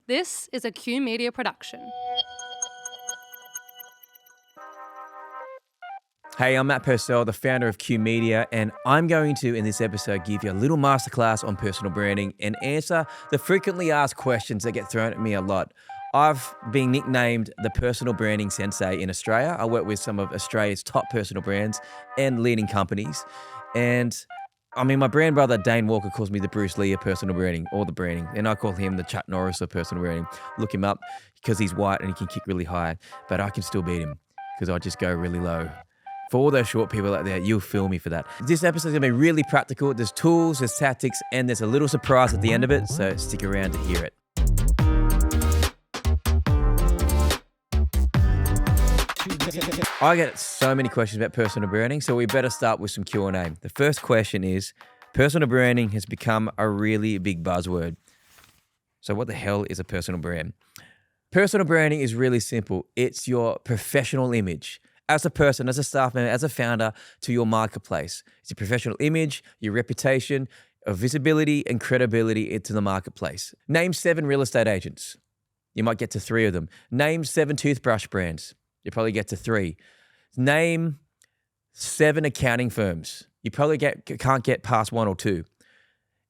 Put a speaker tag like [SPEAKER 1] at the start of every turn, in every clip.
[SPEAKER 1] This is a KYU Media production.
[SPEAKER 2] Hey, I'm Matt Purcell, the founder of KYU Media, and I'm going to, in this episode, give you a little masterclass on personal branding and answer the frequently asked questions that get thrown at me a lot. I've been nicknamed the personal branding Sensei in Australia. I work with some of Australia's top personal brands and leading companies. And I mean, my brand brother, Dane Walker, calls me the Bruce Lee of personal branding, or the branding. And I call him the Chuck Norris of personal branding. Look him up because he's white and he can kick really high, but I can still beat him because I just go really low. For all those short people out there, you'll feel me for that. This episode is going to be really practical. There's tools, there's tactics, and there's a little surprise at the end of it, so stick around to hear it. I get so many questions about personal branding, so we better start with some Q&A. The first question is, personal branding has become a really big buzzword. So what the hell is a personal brand? Personal branding is really simple. It's your professional image. As a person, as a staff member, as a founder, to your marketplace. It's your professional image, your reputation, of visibility and credibility into the marketplace. Name 7 real estate agents. You might get to 3 of them. Name 7 toothbrush brands. You probably get to 3. Name 7 accounting firms. You probably can't get past 1 or 2.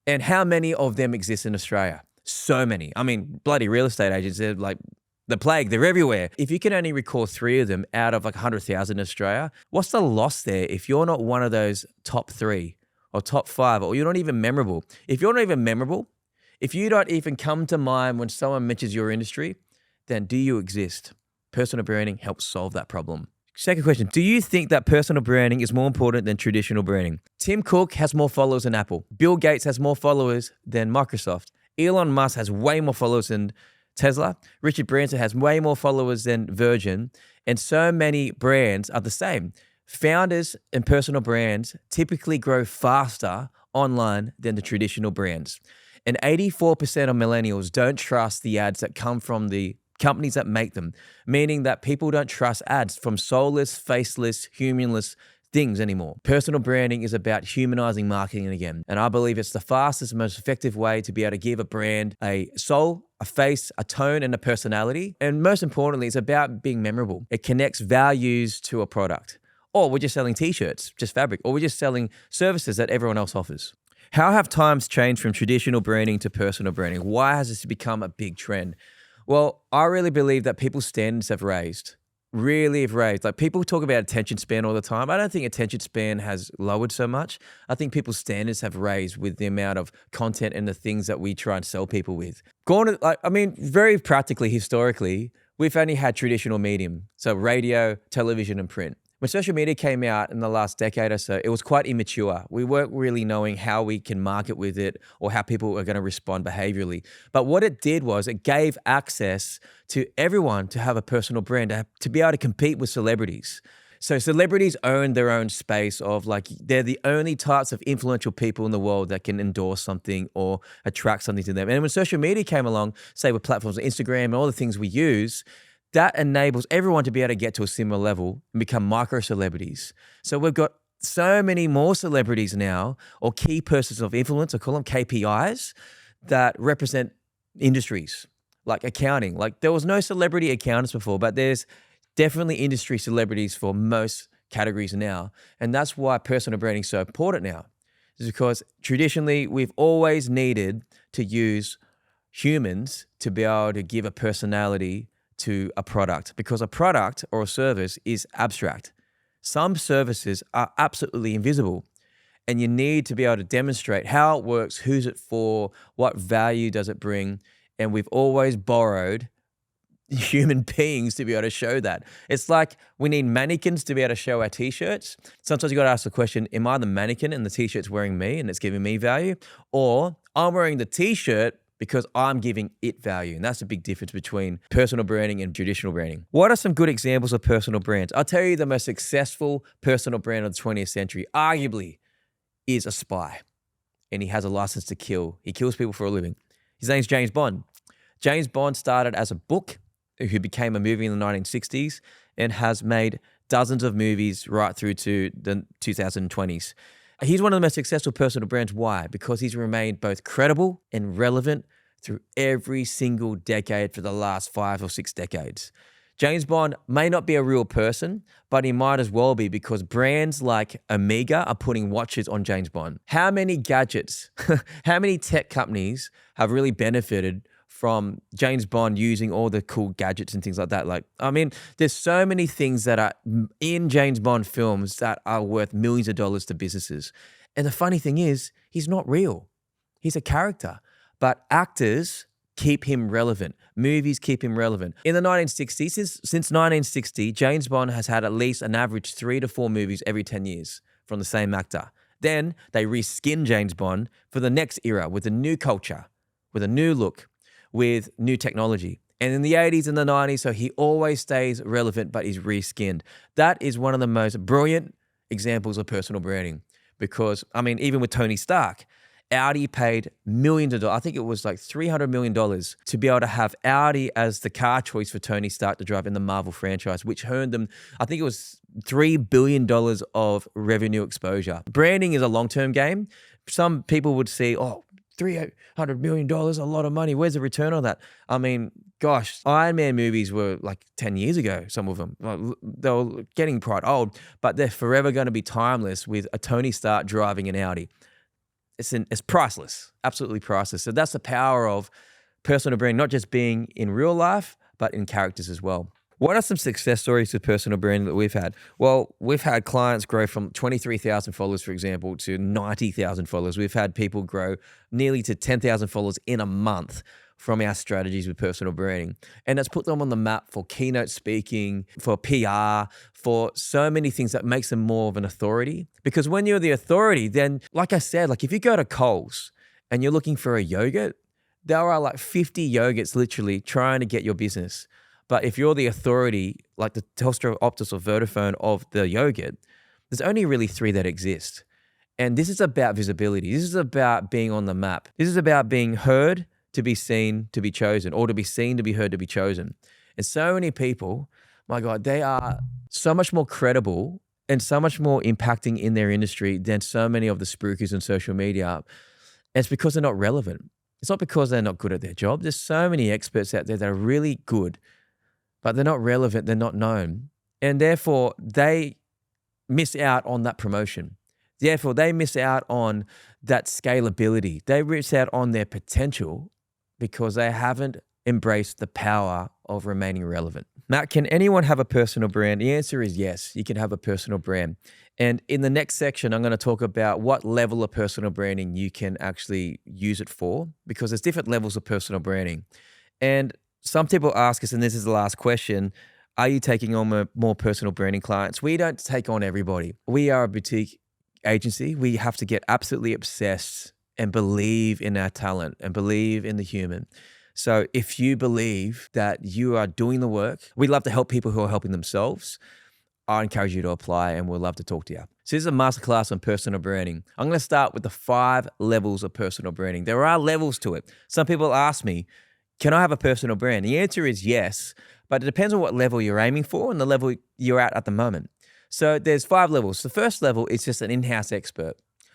[SPEAKER 2] And how many of them exist in Australia? So many. I mean, bloody real estate agents, they're like the plague, they're everywhere. If you can only recall 3 of them out of like 100,000 in Australia, what's the loss there if you're not one of those top 3 or top 5, or you're not even memorable? If you're not even memorable, if you don't even come to mind when someone mentions your industry, then do you exist? Personal branding helps solve that problem. Second question, do you think that personal branding is more important than traditional branding? Tim Cook has more followers than Apple. Bill Gates has more followers than Microsoft. Elon Musk has way more followers than Tesla. Richard Branson has way more followers than Virgin, and so many brands are the same. Founders and personal brands typically grow faster online than the traditional brands. And 84% of millennials don't trust the ads that come from the companies that make them, meaning that people don't trust ads from soulless, faceless, humanless things anymore. Personal branding is about humanizing marketing again. And I believe it's the fastest, most effective way to be able to give a brand a soul, a face, a tone, and a personality. And most importantly, it's about being memorable. It connects values to a product. Or we're just selling t-shirts, just fabric, or we're just selling services that everyone else offers. How have times changed from traditional branding to personal branding? Why has this become a big trend? Well, I really believe that people's standards have raised. Really have raised. Like, people talk about attention span all the time. I don't think attention span has lowered so much. I think people's standards have raised with the amount of content and the things that we try and sell people with. Very practically, historically, we've only had traditional medium. So radio, television, and print. When social media came out in the last decade or so, it was quite immature. We weren't really knowing how we can market with it or how people are going to respond behaviorally. But what it did was it gave access to everyone to have a personal brand, to be able to compete with celebrities. So celebrities own their own space of, like, they're the only types of influential people in the world that can endorse something or attract something to them. And when social media came along, say with platforms like Instagram and all the things we use, that enables everyone to be able to get to a similar level and become micro-celebrities. So we've got so many more celebrities now, or key persons of influence, I call them KPIs, that represent industries, like accounting. Like, there was no celebrity accountants before, but there's definitely industry celebrities for most categories now. And that's why personal branding is so important now. It's because traditionally we've always needed to use humans to be able to give a personality to a product, because a product or a service is abstract. Some services are absolutely invisible, and you need to be able to demonstrate how it works, who's it for, what value does it bring, and we've always borrowed human beings to be able to show that. It's like we need mannequins to be able to show our t-shirts. Sometimes you got to ask the question, am I the mannequin and the t-shirt's wearing me and it's giving me value? Or I'm wearing the t-shirt because I'm giving it value. And that's the big difference between personal branding and traditional branding. What are some good examples of personal brands? I'll tell you, the most successful personal brand of the 20th century, arguably, is a spy. And he has a license to kill. He kills people for a living. His name's James Bond. James Bond started as a book, who became a movie in the 1960s, and has made dozens of movies right through to the 2020s. He's one of the most successful personal brands. Why? Because he's remained both credible and relevant through every single decade for the last 5 or 6 decades. James Bond may not be a real person, but he might as well be, because brands like Omega are putting watches on James Bond. How many gadgets, how many tech companies have really benefited from James Bond using all the cool gadgets and things like that? There's so many things that are in James Bond films that are worth millions of dollars to businesses. And the funny thing is, he's not real. He's a character. But actors keep him relevant. Movies keep him relevant. In the 1960s, since 1960, James Bond has had at least an average 3 to 4 movies every 10 years from the same actor. Then they reskin James Bond for the next era with a new culture, with a new look, with new technology. And in the 80s and the 90s, so he always stays relevant, but he's reskinned. That is one of the most brilliant examples of personal branding, because, even with Tony Stark, Audi paid millions of dollars. I think it was like $300 million to be able to have Audi as the car choice for Tony Stark to drive in the Marvel franchise, which earned them, I think it was $3 billion of revenue exposure. Branding is a long-term game. Some people would say, $300 million, a lot of money. Where's the return on that? Iron Man movies were like 10 years ago, some of them. They were getting quite old, but they're forever going to be timeless with a Tony Stark driving an Audi. It's priceless, absolutely priceless. So that's the power of personal branding, not just being in real life, but in characters as well. What are some success stories with personal branding that we've had? Well, we've had clients grow from 23,000 followers, for example, to 90,000 followers. We've had people grow nearly to 10,000 followers in a month from our strategies with personal branding. And that's put them on the map for keynote speaking, for PR, for so many things that makes them more of an authority. Because when you're the authority, then, like I said, if you go to Coles and you're looking for a yogurt, there are like 50 yogurts literally trying to get your business. But if you're the authority, like the Telstra, Optus, or Vodafone of the yogurt, there's only really 3 that exist. And this is about visibility. This is about being on the map. This is about being heard, to be seen, to be chosen, or to be seen, to be heard, to be chosen. And so many people, my God, they are so much more credible and so much more impacting in their industry than so many of the spruikers on social media. And it's because they're not relevant. It's not because they're not good at their job. There's so many experts out there that are really good, but they're not relevant, they're not known. And therefore, they miss out on that promotion. Therefore, they miss out on that scalability. They miss out on their potential because they haven't embraced the power of remaining relevant. Matt, can anyone have a personal brand? The answer is yes, you can have a personal brand. And in the next section, I'm going to talk about what level of personal branding you can actually use it for, because there's different levels of personal branding. And some people ask us, and this is the last question, are you taking on more personal branding clients? We don't take on everybody. We are a boutique agency. We have to get absolutely obsessed and believe in our talent and believe in the human. So if you believe that you are doing the work, we love to help people who are helping themselves. I encourage you to apply, and we'd love to talk to you. So this is a masterclass on personal branding. I'm going to start with the 5 levels of personal branding. There are levels to it. Some people ask me, can I have a personal brand? The answer is yes, but it depends on what level you're aiming for and the level you're at the moment. So there's 5 levels. The first level is just an in-house expert.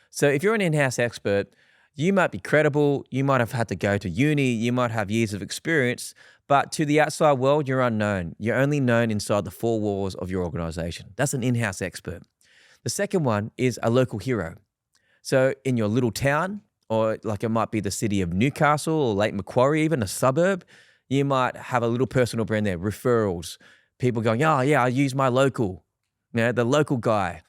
[SPEAKER 2] So if you're an in-house expert, you might be credible, you might have had to go to uni, you might have years of experience, but to the outside world, you're unknown. You're only known inside the 4 walls of your organization. That's an in-house expert. The second one is a local hero. So in your little town, or like it might be the city of Newcastle or Lake Macquarie, even a suburb, you might have a little personal brand there, referrals. People going, oh yeah, I use my local, the local guy.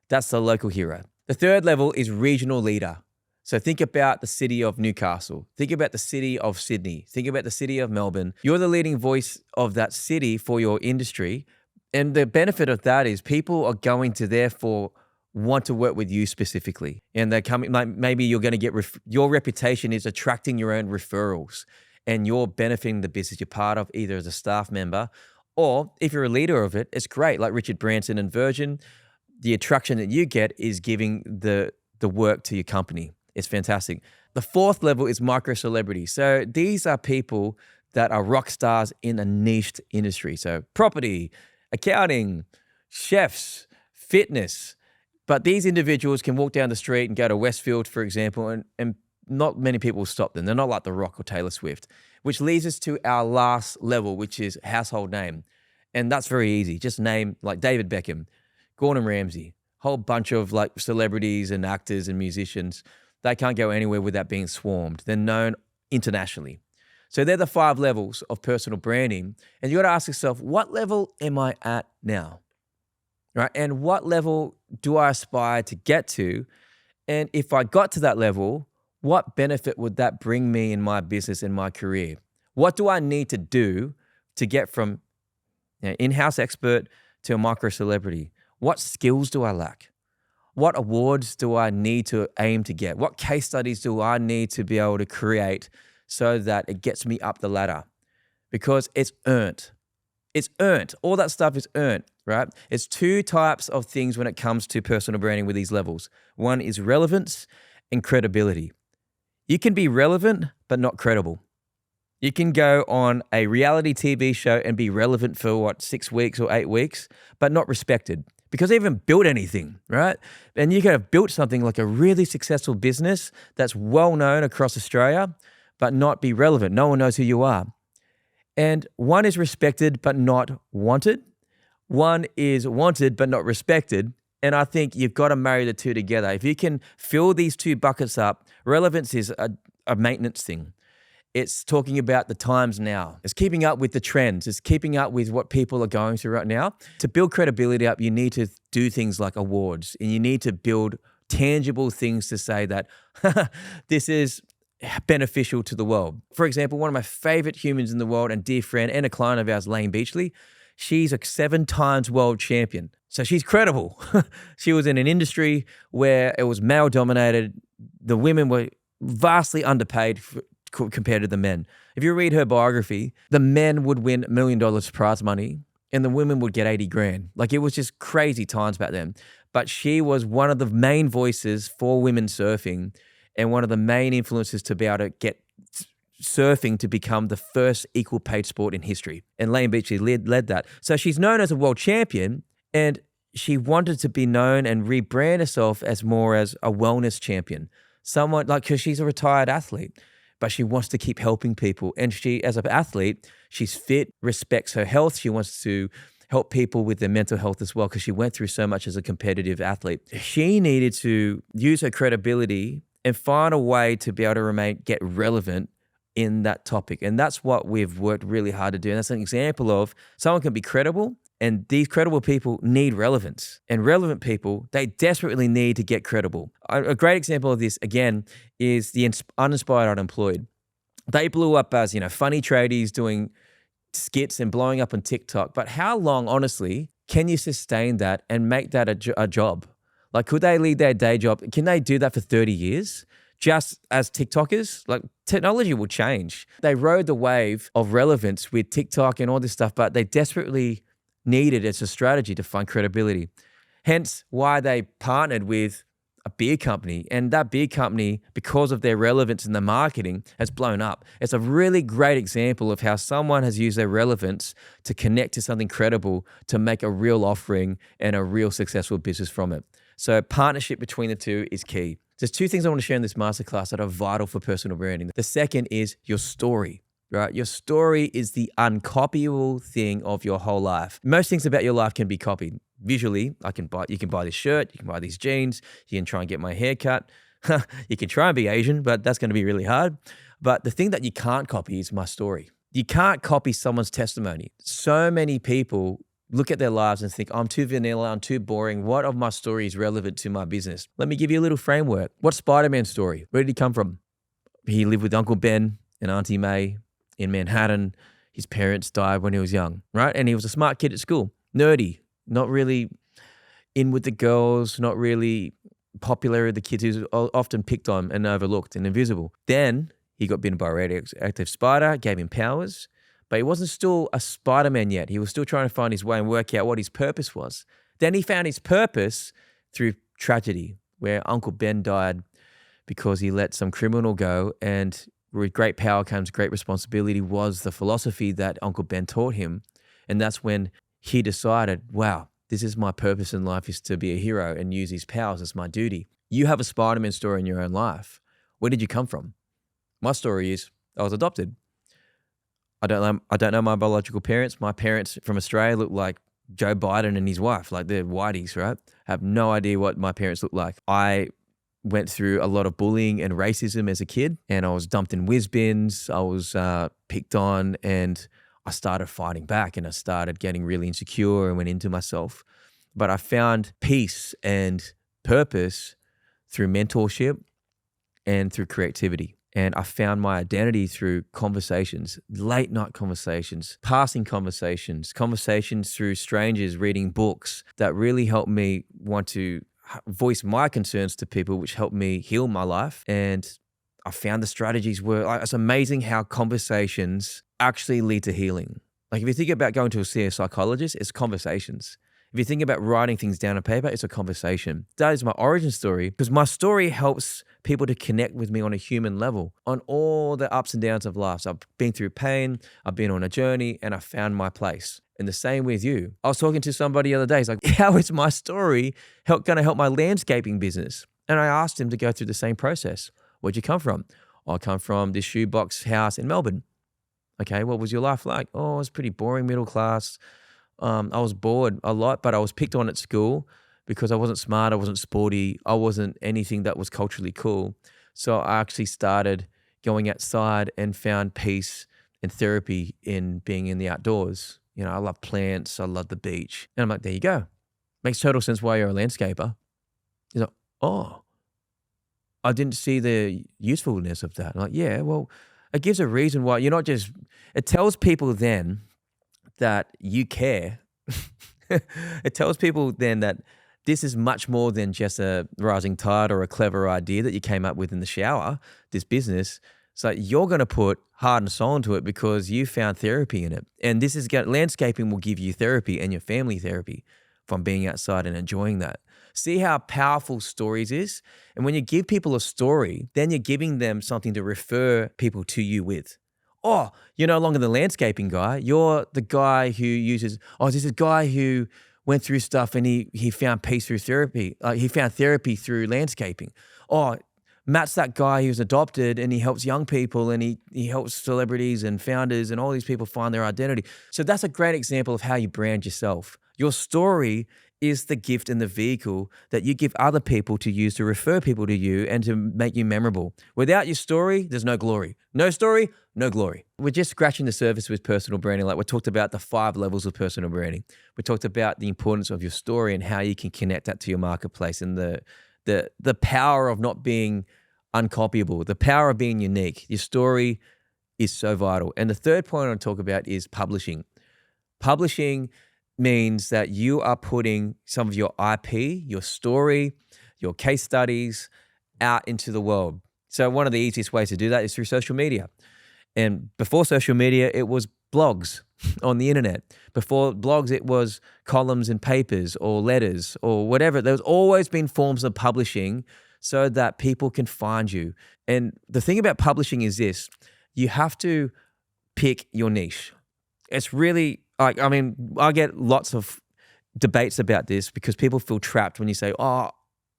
[SPEAKER 2] That's the local hero. The third level is regional leader. So think about the city of Newcastle. Think about the city of Sydney. Think about the city of Melbourne. You're the leading voice of that city for your industry. And the benefit of that is people are going to therefore want to work with you specifically. And they're coming, like maybe you're going to get, your reputation is attracting your own referrals, and you're benefiting the business you're part of, either as a staff member, or if you're a leader of it, it's great. Like Richard Branson and Virgin, the attraction that you get is giving the work to your company. It's fantastic. The fourth level is micro celebrity. So these are people that are rock stars in a niched industry. So property, accounting, chefs, fitness. But these individuals can walk down the street and go to Westfield, for example, and not many people will stop them. They're not like The Rock or Taylor Swift, which leads us to our last level, which is household name. And that's very easy. Just name like David Beckham, Gordon Ramsay, whole bunch of like celebrities and actors and musicians. They can't go anywhere without being swarmed. They're known internationally. So they're the 5 levels of personal branding. And you got to ask yourself, what level am I at now? Right? And what level do I aspire to get to? And if I got to that level, what benefit would that bring me in my business and my career? What do I need to do to get from in-house expert to a micro celebrity? What skills do I lack? What awards do I need to aim to get? What case studies do I need to be able to create so that it gets me up the ladder? Because it's earned. It's earned. All that stuff is earned, right? It's 2 types of things when it comes to personal branding with these levels. One is relevance and credibility. You can be relevant, but not credible. You can go on a reality TV show and be relevant for 6 weeks or 8 weeks, but not respected because they haven't built anything, right? And you could have built something like a really successful business that's well known across Australia, but not be relevant. No one knows who you are. And one is respected, but not wanted. One is wanted, but not respected. And I think you've got to marry the 2 together. If you can fill these 2 buckets up, relevance is a maintenance thing. It's talking about the times now. It's keeping up with the trends. It's keeping up with what people are going through right now. To build credibility up, you need to do things like awards, and you need to build tangible things to say that this is beneficial to the world. For example, one of my favorite humans in the world and dear friend and a client of ours, Lane Beachley, she's a 7 times world champion. So she's credible. She was in an industry where it was male dominated. The women were vastly underpaid compared to the men. If you read her biography, the men would win $1 million prize money and the women would get 80 grand. Like, it was just crazy times back then. But she was one of the main voices for women surfing and one of the main influences to be able to get surfing to become the first equal paid sport in history. And Lane Beachley led that. So she's known as a world champion, and she wanted to be known and rebrand herself as more as a wellness champion. Someone like, because she's a retired athlete, but she wants to keep helping people. And she, as an athlete, she's fit, respects her health. She wants to help people with their mental health as well because she went through so much as a competitive athlete. She needed to use her credibility and find a way to be able to get relevant in that topic. And that's what we've worked really hard to do. And that's an example of someone can be credible, and these credible people need relevance. And relevant people, they desperately need to get credible. A great example of this, again, is the uninspired unemployed. They blew up as, funny tradies doing skits and blowing up on TikTok. But how long, honestly, can you sustain that and make that a job? Like, could they leave their day job? Can they do that for 30 years? Just as TikTokers? Like, technology will change. They rode the wave of relevance with TikTok and all this stuff, but they desperately needed as a strategy to find credibility. Hence why they partnered with a beer company. And that beer company, because of their relevance in the marketing, has blown up. It's a really great example of how someone has used their relevance to connect to something credible to make a real offering and a real successful business from it. So partnership between the 2 is key. There's 2 things I want to share in this masterclass that are vital for personal branding. The second is your story, right? Your story is the uncopyable thing of your whole life. Most things about your life can be copied. Visually, you can buy this shirt, you can buy these jeans, you can try and get my hair cut. You can try and be Asian, but that's going to be really hard. But the thing that you can't copy is my story. You can't copy someone's testimony. So many people look at their lives and think, I'm too vanilla, I'm too boring. What of my story is relevant to my business? Let me give you a little framework. What's Spider-Man's story? Where did he come from? He lived with Uncle Ben and Auntie May in Manhattan. His parents died when he was young, right? And he was a smart kid at school, nerdy, not really in with the girls, not really popular with the kids. He was often picked on and overlooked and invisible. Then he got bitten by a radioactive spider, gave him powers, but he wasn't still a Spider-Man yet. He was still trying to find his way and work out what his purpose was. Then he found his purpose through tragedy, where Uncle Ben died because he let some criminal go, and with great power comes great responsibility was the philosophy that Uncle Ben taught him. And that's when he decided, wow, this is my purpose in life, is to be a hero and use his powers as my duty. You have a Spider-Man story in your own life. Where did you come from? My story is I was adopted. I don't know my biological parents. My parents from Australia look like Joe Biden and his wife, like they're whiteys, right? I have no idea what my parents look like. I went through a lot of bullying and racism as a kid, and I was dumped in whiz bins. I was picked on, and I started fighting back, and I started getting really insecure and went into myself. But I found peace and purpose through mentorship and through creativity. And I found my identity through conversations, late night conversations, passing conversations, conversations through strangers, reading books that really helped me want to voice my concerns to people, which helped me heal my life. And I found the strategies were, it's amazing how conversations actually lead to healing. Like if you think about going to see a psychologist, it's conversations. If you think about writing things down on paper, it's a conversation. That is my origin story, because my story helps people to connect with me on a human level on all the ups and downs of life. So I've been through pain, I've been on a journey, and I found my place. And the same with you. I was talking to somebody the other day. He's like, how is my story going to help my landscaping business? And I asked him to go through the same process. Where'd you come from? I come from this shoebox house in Melbourne. Okay, what was your life like? Oh, it was pretty boring, middle class. I was bored a lot, but I was picked on at school because I wasn't smart, I wasn't sporty, I wasn't anything that was culturally cool. So I actually started going outside and found peace and therapy in being in the outdoors. You know, I love plants, I love the beach. And I'm like, there you go. Makes total sense why you're a landscaper. He's like, oh, I didn't see the usefulness of that. I'm like, yeah, well, it gives a reason why you're not just, it tells people then that you care. It tells people then that this is much more than just a rising tide or a clever idea that you came up with in the shower, this business. So you're going to put heart and soul into it because you found therapy in it. And this is landscaping will give you therapy and your family therapy from being outside and enjoying that. See how powerful stories is? And when you give people a story, then you're giving them something to refer people to you with. Oh, you're no longer the landscaping guy. You're the guy who uses, this is a guy who went through stuff and he found peace through therapy. He found therapy through landscaping. Oh, Matt's that guy who's adopted and he helps young people and he helps celebrities and founders and all these people find their identity. So that's a great example of how you brand yourself. Your story is the gift and the vehicle that you give other people to use to refer people to you and to make you memorable. Without your story, there's no glory. No story, no glory. We're just scratching the surface with personal branding. Like we talked about the 5 levels of personal branding. We talked about the importance of your story and how you can connect that to your marketplace and the power of not being uncopyable, the power of being unique. Your story is so vital. And the third point I want to talk about is publishing. Publishing means that you are putting some of your IP, your story, your case studies out into the world. So one of the easiest ways to do that is through social media. And before social media, it was blogs on the internet. Before blogs, it was columns and papers or letters or whatever. There's always been forms of publishing so that people can find you. And the thing about publishing is this, you have to pick your niche. It's really, I get lots of debates about this because people feel trapped when you say, oh,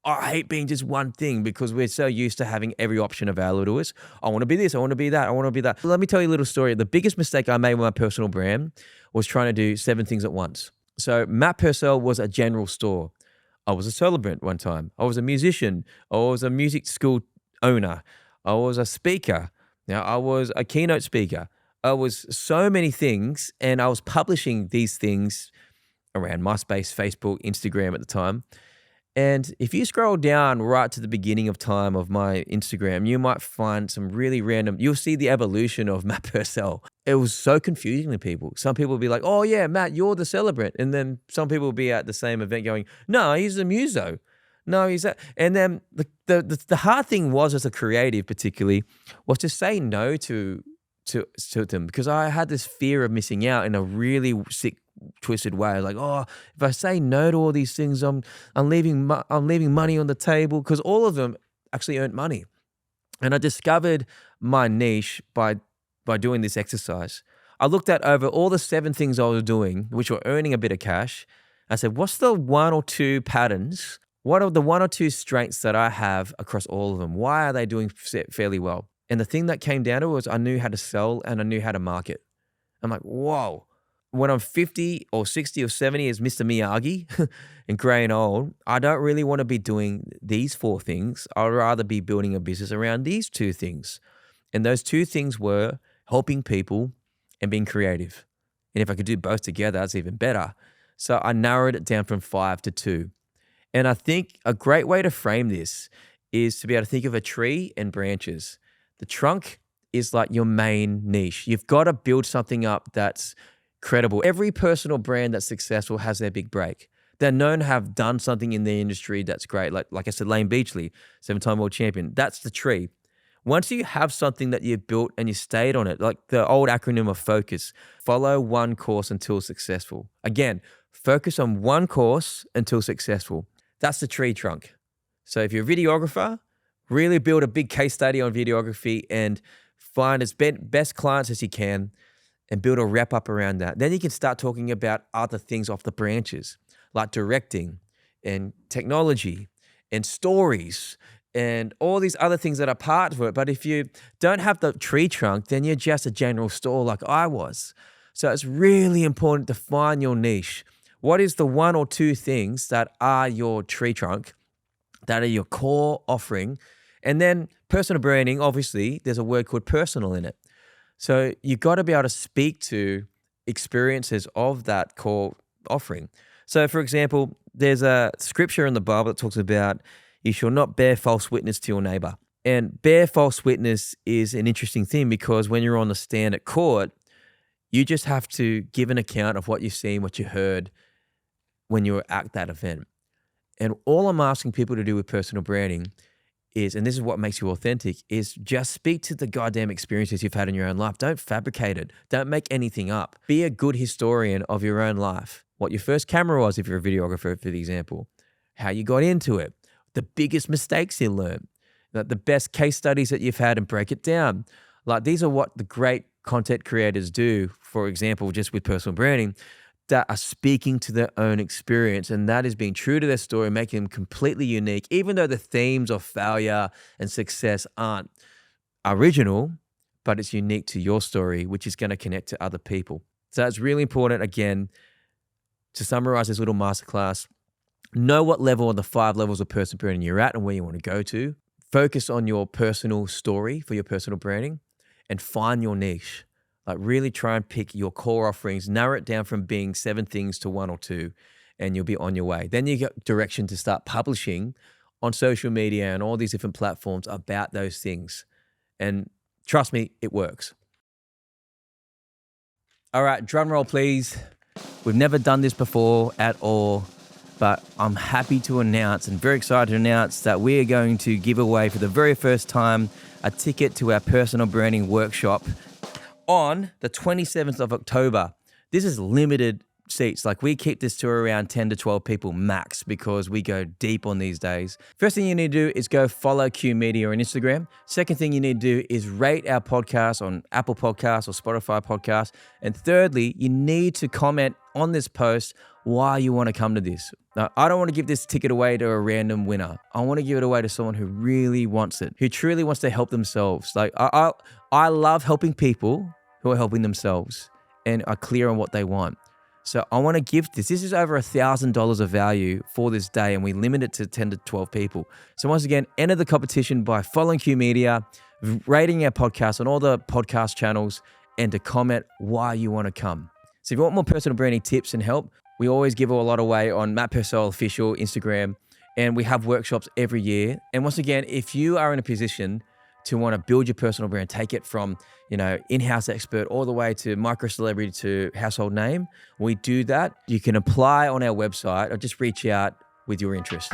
[SPEAKER 2] I hate being just one thing because we're so used to having every option available to us. I want to be this, I want to be that, I want to be that. Let me tell you a little story. The biggest mistake I made with my personal brand was trying to do 7 things at once. So Matt Purcell was a general store. I was a celebrant one time. I was a musician. I was a music school owner. I was a speaker. Now I was a keynote speaker. I was so many things, and I was publishing these things around MySpace, Facebook, Instagram at the time. And if you scroll down right to the beginning of time of my Instagram, you might find some really random, you'll see the evolution of Matt Purcell. It was so confusing to people. Some people would be like, oh yeah, Matt, you're the celebrant. And then some people will be at the same event going, no, he's the muso. No, he's that. And then the hard thing was, as a creative particularly, was to say no to them, because I had this fear of missing out in a really sick, twisted way. I was like, oh, if I say no to all these things, I'm leaving money on the table, because all of them actually earned money. And I discovered my niche by doing this exercise. I looked at over all the 7 things I was doing, which were earning a bit of cash. I said, what's the 1 or 2 patterns What are the one or two strengths that I have across all of them? Why are they doing fairly well? And the thing that came down to it was I knew how to sell and I knew how to market. I'm like, whoa. When I'm 50 or 60 or 70 as Mr. Miyagi and grey and old, I don't really want to be doing these 4 things. I'd rather be building a business around these 2 things. And those 2 things were helping people and being creative. And if I could do both together, that's even better. So I narrowed it down from 5 to 2. And I think a great way to frame this is to be able to think of a tree and branches. The trunk is like your main niche. You've got to build something up that's credible. Every personal brand that's successful has their big break. They're known to have done something in the industry that's great. Like I said, Lane Beachley, 7-time world champion. That's the tree. Once you have something that you've built and you stayed on it, like the old acronym of FOCUS, follow one course until successful. Again, focus on one course until successful. That's the tree trunk. So if you're a videographer, really build a big case study on videography and find as best clients as you can and build a wrap up around that. Then you can start talking about other things off the branches, like directing and technology and stories and all these other things that are part of it. But if you don't have the tree trunk, then you're just a general store like I was. So it's really important to find your niche. What is the 1 or 2 things that are your tree trunk, that are your core offering? And then personal branding, obviously, there's a word called personal in it. So you've got to be able to speak to experiences of that core offering. So for example, there's a scripture in the Bible that talks about you shall not bear false witness to your neighbor. And bear false witness is an interesting thing because when you're on the stand at court, you just have to give an account of what you've seen, what you heard when you were at that event. And all I'm asking people to do with personal branding is, and this is what makes you authentic, is just speak to the goddamn experiences you've had in your own life. Don't fabricate it. Don't make anything up. Be a good historian of your own life. What your first camera was, if you're a videographer, for the example. How you got into it. The biggest mistakes you learned. The best case studies that you've had and break it down. Like these are what the great content creators do, for example, just with personal branding, that are speaking to their own experience, and that is being true to their story, making them completely unique, even though the themes of failure and success aren't original, but it's unique to your story, which is going to connect to other people. So it's really important, again, to summarize this little masterclass, know what level of the 5 levels of personal branding you're at and where you want to go to. Focus on your personal story for your personal branding and find your niche. Like really try and pick your core offerings, narrow it down from being 7 things to 1 or 2, and you'll be on your way. Then you get direction to start publishing on social media and all these different platforms about those things. And trust me, it works. All right, drum roll, please. We've never done this before at all, but I'm happy to announce and very excited to announce that we are going to give away for the very first time a ticket to our personal branding workshop on the 27th of October. This is limited seats. Like we keep this to around 10 to 12 people max because we go deep on these days. First thing you need to do is go follow KYU Media on Instagram. Second thing you need to do is rate our podcast on Apple Podcasts or Spotify Podcasts. And thirdly, you need to comment on this post why you want to come to this. Now, I don't want to give this ticket away to a random winner. I want to give it away to someone who really wants it, who truly wants to help themselves. Like I love helping people who are helping themselves and are clear on what they want. So I want to give this. This is over $1,000 of value for this day, and we limit it to 10 to 12 people. So once again, enter the competition by following KYU Media, rating our podcast on all the podcast channels, and to comment why you want to come. So if you want more personal branding tips and help, we always give a lot away on Matt Purcell Official Instagram, and we have workshops every year. And once again, if you are in a position to want to build your personal brand, take it from, in-house expert all the way to micro celebrity to household name, we do that. You can apply on our website or just reach out with your interest.